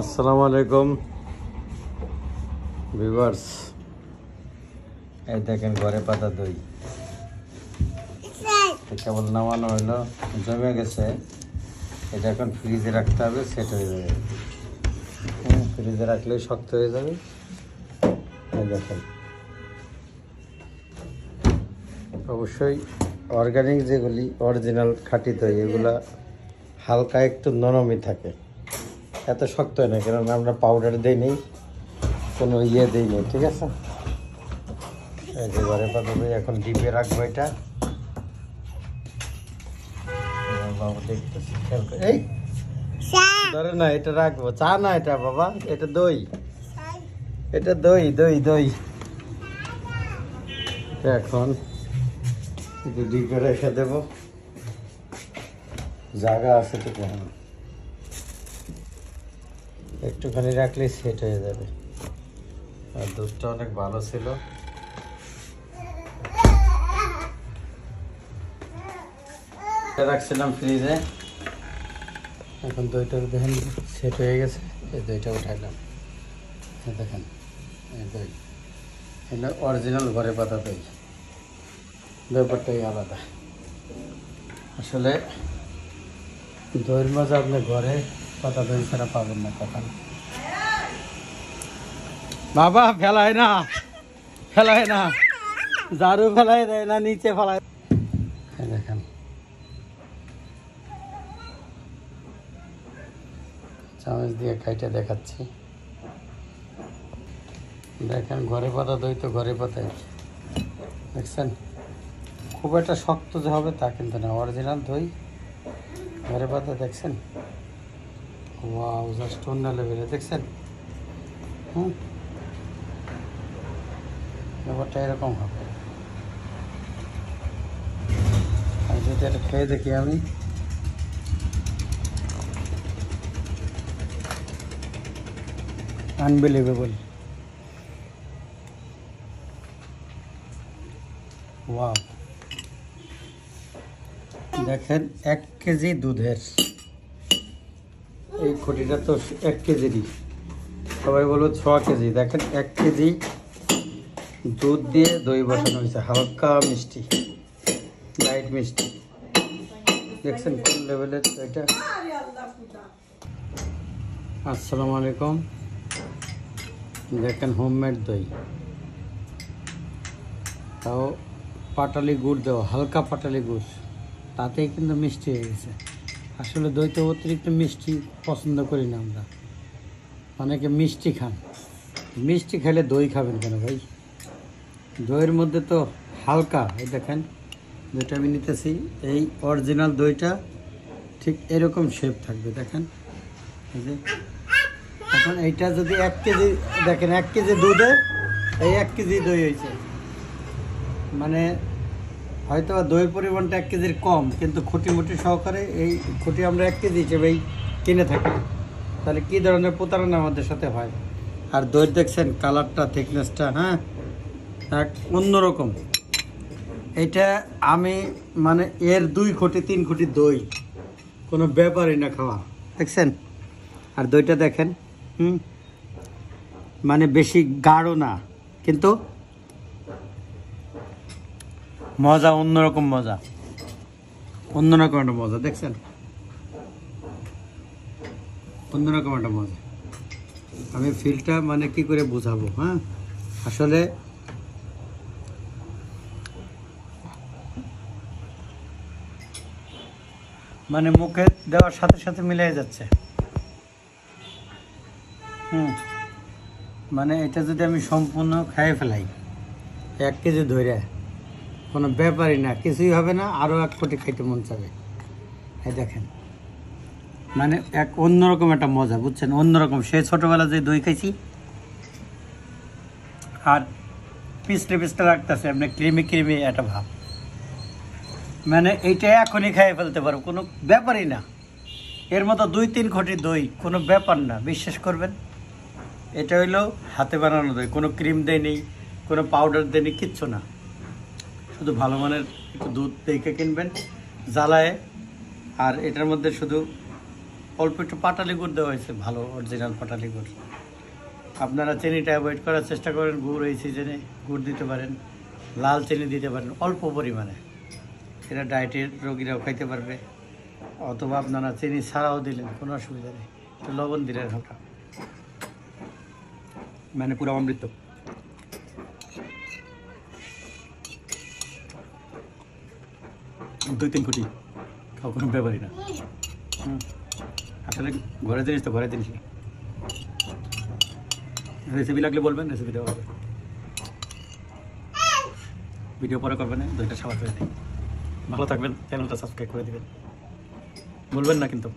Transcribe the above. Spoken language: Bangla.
আসসালামু আলাইকুম ভিউয়ার্স, এই দেখেন ঘরে পাতা দই কেবল নামানো হলো, জমে গেছে। এটা এখন ফ্রিজে রাখতে হবে, সেট হয়ে যাবে। ফ্রিজে রাখলেই শক্ত হয়ে যাবে। এই দেখেন, অবশ্যই অর্গানিক যেগুলি অরিজিনাল খাঁটি দই, এগুলা হালকা একটু নরমই থাকে, এত শক্ত হয় না, কারণ আমরা পাউডার দিই নেই, কোনো দিই নেই। ঠিক আছে, এই যে ঘরে পাতা দই এখন ডিপে রাখবো। এটা এই ধরে না, এটা রাখবো। চা না এটা বাবা, এটা দই, এটা দই দই দই। এখন একটু ডিপে রেখে দেবো, জায়গা আছে তো কেন, একটুখানি রাখলেই সেট হয়ে যাবে। আর দুধটা অনেক ভালো ছিল। রাখছিলাম ফ্রিজে, এখন দইটা দেখেন সেট হয়ে গেছে। এই দইটা উঠাইলাম, দেখেন এই দই, এটা অরিজিনাল ঘরে পাতা দই। ব্যাপারটাই আলাদা। আসলে দইয়ের মজা আপনি ঘরে পাতা দই ছাড়া পাবেন না কখন। বাবা ফেলায় না, ফেলায় না, ঝাড়ু ফেলায় দেয় না, নিচে ফেলায়। দেখেন চামচ দিয়ে খাইটা দেখাচ্ছি। দেখেন ঘরে পাতা দই তো ঘরে পাতাই, দেখছেন? খুব একটা শক্ত যে হবে তা কিন্তু না, অরিজিনাল দই ঘরে পাতা। দেখছেন? ওয়াও, জাস্ট অন্য লেভেলে। দেখছেন? ব্যাপারটা এরকম হবে। আর যদি এটা খেয়ে দেখি আমি, আনবিলিভেবল। ওয়াও, দেখেন 1 কেজি দুধের এই খুঁটিটা তো 1 কেজিরই, সবাই বলবো 6 কেজি। দেখেন 1 কেজি দুধ দিয়ে দই বসানো হয়েছে, হালকা মিষ্টি, লাইট মিষ্টি। দেখছেন কোন লেভেলের এটা? আসসালামু আলাইকুম। দেখেন হোমমেড দই, তাও পাটালি গুড় দেওয়া, হালকা পাটালি গুড়, তাতেই কিন্তু মিষ্টি হয়ে গেছে। আসলে দই তো অতিরিক্ত মিষ্টি পছন্দ করি না আমরা, অনেকে মিষ্টি খান। মিষ্টি খেলে দই খাবেন কেন ভাই? দইয়ের মধ্যে তো হালকা, এই দেখেন দইটা আমি নিতেছি, এই অরিজিনাল দইটা ঠিক এরকম শেপ থাকবে। দেখেন এই যে, এখন এইটা যদি 1 কেজি, দেখেন 1 কেজি দুধে এই 1 কেজি দই হয়েছে, মানে হয়তো দইয়ের পরিমাণটা 1 কেজির কম, কিন্তু খুঁটিমুটি সহকারে এই খুঁটি আমরা 1 কেজি হিসেবেই কিনে থাকি। তাহলে কী ধরনের প্রতারণা আমাদের সাথে হয়। আর দই দেখছেন কালারটা, থিকনেসটা, হ্যাঁ এক অন্যরকম। এটা আমি মানে এর 2 খুঁটি 3 খুঁটি দই কোনো ব্যাপারই না খাওয়া। দেখছেন? আর দইটা দেখেন, মানে বেশি গাঢ় না, কিন্তু মজা অন্যরকম, মজা অন্যরকম একটা মজা। দেখছেন? অন্যরকম একটা মজা। আমি ফিলটা মানে কি করে বোঝাবো, হ্যাঁ আসলে মানে মুখে দেওয়ার সাথে সাথে মিলে যাচ্ছে। মানে এটা যদি আমি সম্পূর্ণ খাইয়ে ফেলাই 1 কেজি ধরে, কোনো ব্যাপারই না, কিছুই হবে না, আরও 1 কোটি খাইতে মন চাবে। এই দেখেন, মানে এক অন্যরকম একটা মজা, বুঝছেন? অন্যরকম। সে ছোটোবেলা যে দই খাইছি, আর পিছলে পিছলে রাখতেছে এমনি ক্রিমি ক্রিমি একটা ভাব, মানে এইটা এখনই খাইয়ে ফেলতে পারো, কোনো ব্যাপারই না। এর মতো 2-3 কোটি দই কোনো ব্যাপার না, বিশ্বাস করবেন। এটা হইলো হাতে বানানো দই, কোনো ক্রিম দেয়নি, কোনো পাউডার দেয়নি, কিচ্ছু না। শুধু ভালো মানের একটু দুধ দেখে কিনবেন জ্বালায়, আর এটার মধ্যে শুধু অল্প একটু পাটালি গুড় দেওয়া হয়েছে, ভালো অরিজিনাল পাটালি গুড়। আপনারা চিনিটা অ্যাভয়েড করার চেষ্টা করেন, গুড় এই সিজনে গুড় দিতে পারেন, লাল চিনি দিতে পারেন অল্প পরিমাণে, এটা ডায়েটের রোগীরাও খাইতে পারবে। অথবা আপনারা চিনি ছাড়াও দিলেন, কোনো অসুবিধা নেই, একটু লবণ দিলেন হালকা, মানে পুরো অমৃত। দুই তিন কোটি খাও, কোনো ব্যাপারই না। আসলে ঘরের জিনিস তো ঘরের জিনিস। রেসিপি লাগলে বলবেন, রেসিপি দেওয়া হবে। ভিডিও পরে করবেন, দুইটা সবার করে দিই। ভালো থাকবেন, চ্যানেলটা সাবস্ক্রাইব করে দিবেন, বলবেন না কিন্তু।